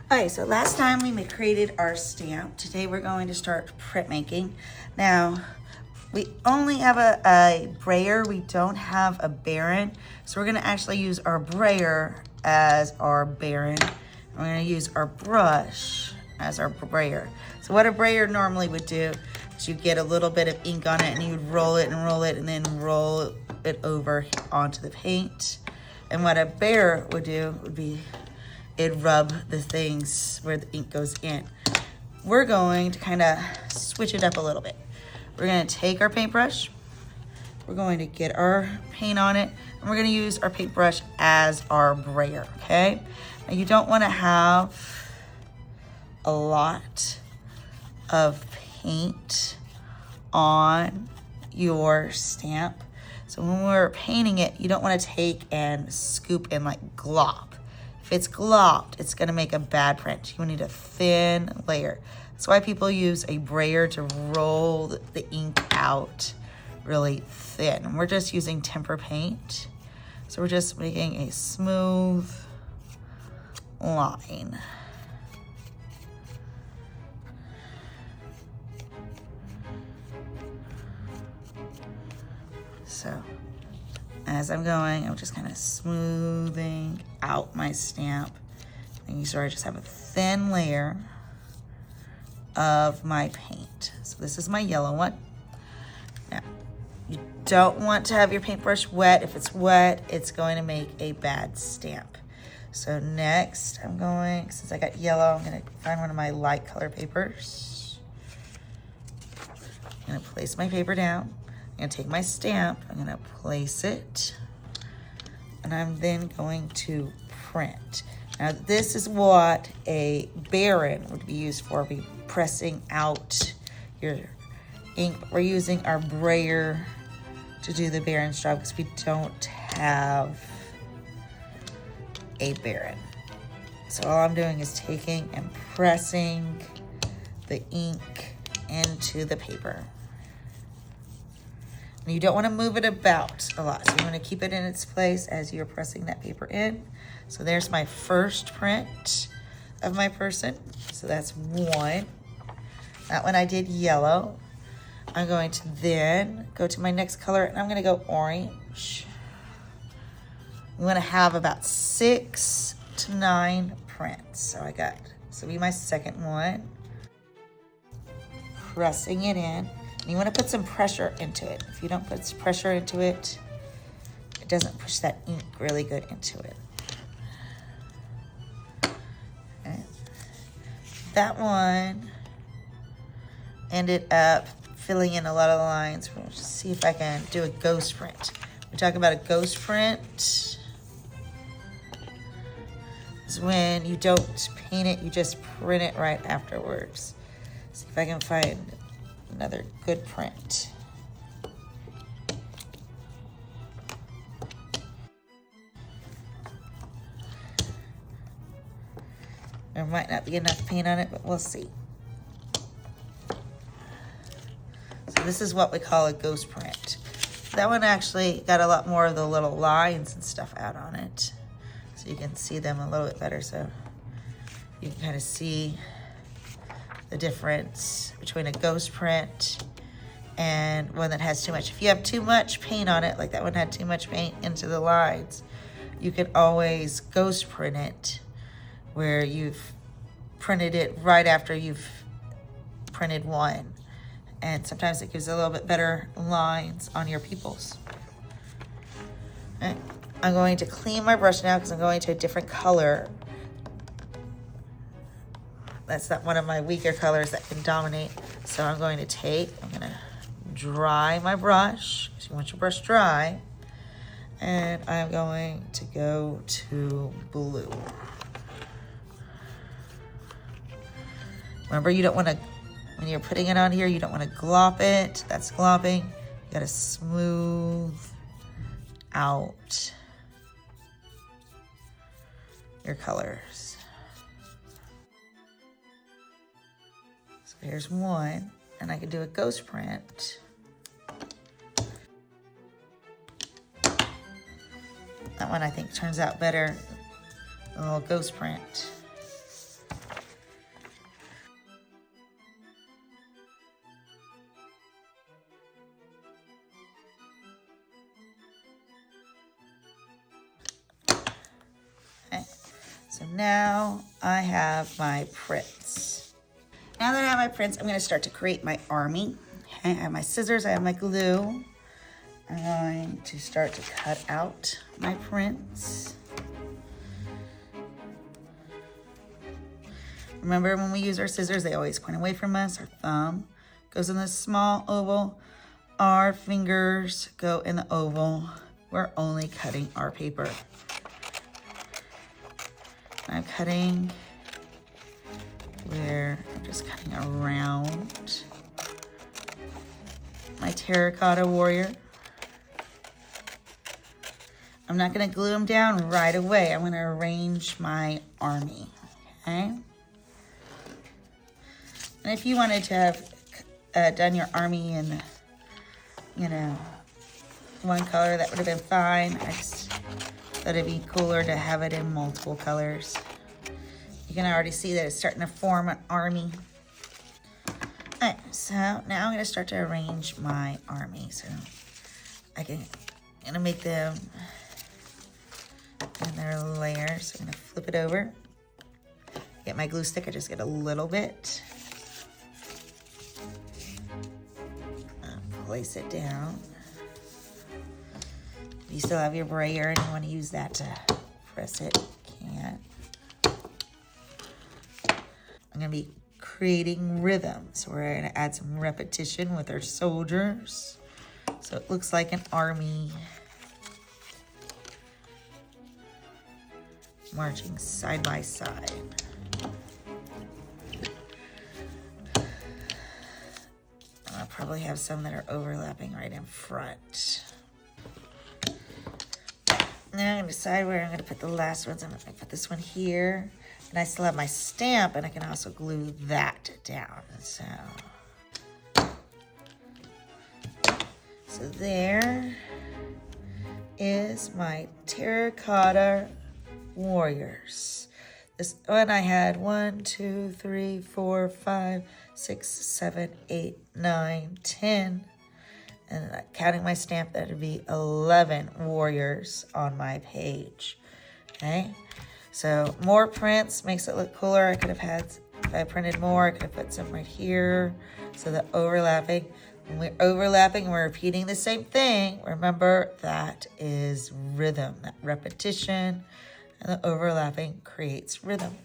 Okay, so last time we created our stamp. Today we're going to start printmaking. Now, we only have a brayer. We don't have a baron. So we're gonna actually use our brayer as our baron. We're gonna use our brush as our brayer. So what a brayer normally would do is you get a little bit of ink on it and you would roll it and then roll it over onto the paint. And what a brayer would do would be it'd rub the things where the ink goes in. We're going to kind of switch it up a little bit. We're going to take our paintbrush, we're going to get our paint on it, and we're going to use our paintbrush as our brayer, okay? Now you don't want to have a lot of paint on your stamp. So when we're painting it, you don't want to take and scoop and like glop. If it's glopped, it's gonna make a bad print. You need a thin layer. That's why people use a brayer to roll the ink out really thin. We're just using temper paint. So we're just making a smooth line. So as I'm going, I'm just kind of smoothing out my stamp. And you sort of just have a thin layer of my paint. So this is my yellow one. Now, you don't want to have your paintbrush wet. If it's wet, it's going to make a bad stamp. So next, I'm going, since I got yellow, I'm gonna find one of my light color papers. I'm gonna place my paper down. I'm gonna take my stamp, I'm gonna place it, and I'm then going to print. Now this is what a baron would be used for, be pressing out your ink. We're using our brayer to do the baron's job because we don't have a baron. So all I'm doing is taking and pressing the ink into the paper. You don't want to move it about a lot. So you want to keep it in its place as you're pressing that paper in. So there's my first print of my person. So that's one. That one I did yellow. I'm going to then go to my next color and I'm going to go orange. I'm going to have about 6 to 9 prints. So I got, this will be my second one. Pressing it in. You want to put some pressure into it. If you don't put pressure into it, it doesn't push that ink really good into it. Okay. That one ended up filling in a lot of the lines. We'll just see if I can do a ghost print. We talk about a ghost print. Is when you don't paint it, you just print it right afterwards. See if I can find another good print. There might not be enough paint on it, but we'll see. So this is what we call a ghost print. That one actually got a lot more of the little lines and stuff out on it. So you can see them a little bit better. So you can kind of see the difference between a ghost print and one that has too much. If you have too much paint on it, like that one had too much paint into the lines, you can always ghost print it where you've printed it right after you've printed one. And sometimes it gives a little bit better lines on your pupils. Okay. I'm going to clean my brush now because I'm going to a different color. That's not one of my weaker colors that can dominate. So I'm going to dry my brush, because you want your brush dry. And I'm going to go to blue. Remember, you don't want to, when you're putting it on here, you don't want to glop it. That's glopping. You got to smooth out your colors. Here's one, and I could do a ghost print. That one I think turns out better, a little ghost print. now I have my prints. Now that I have my prints, I'm gonna start to create my army. Okay, I have my scissors, I have my glue. I'm going to start to cut out my prints. Remember, when we use our scissors, they always point away from us. Our thumb goes in the small oval. Our fingers go in the oval. We're only cutting our paper. I'm cutting where I'm just cutting around my terracotta warrior. I'm not gonna glue them down right away. I'm gonna arrange my army, okay? And if you wanted to have done your army in, you know, one color, that would have been fine. I just thought it'd be cooler to have it in multiple colors. You can already see that it's starting to form an army. All right, so now I'm gonna start to arrange my army. So I'm gonna make them in their layers. So I'm gonna flip it over. Get my glue stick, I just get a little bit. Place it down. If you still have your brayer and you want to use that to press it, you can. I'm going to be creating rhythm. So we're going to add some repetition with our soldiers. So it looks like an army marching side by side. I'll probably have some that are overlapping right in front. Now I'm gonna decide where I'm gonna put the last ones. I'm gonna put this one here. And I still have my stamp, and I can also glue that down. So there is my terracotta warriors. This one I had 1, 2, 3, 4, 5, 6, 7, 8, 9, 10. And counting my stamp, that would be 11 warriors on my page. Okay, so more prints makes it look cooler. I could have had, if I printed more, I could have put some right here. So the overlapping, when we're overlapping, we're repeating the same thing. Remember, that is rhythm, that repetition. And the overlapping creates rhythm.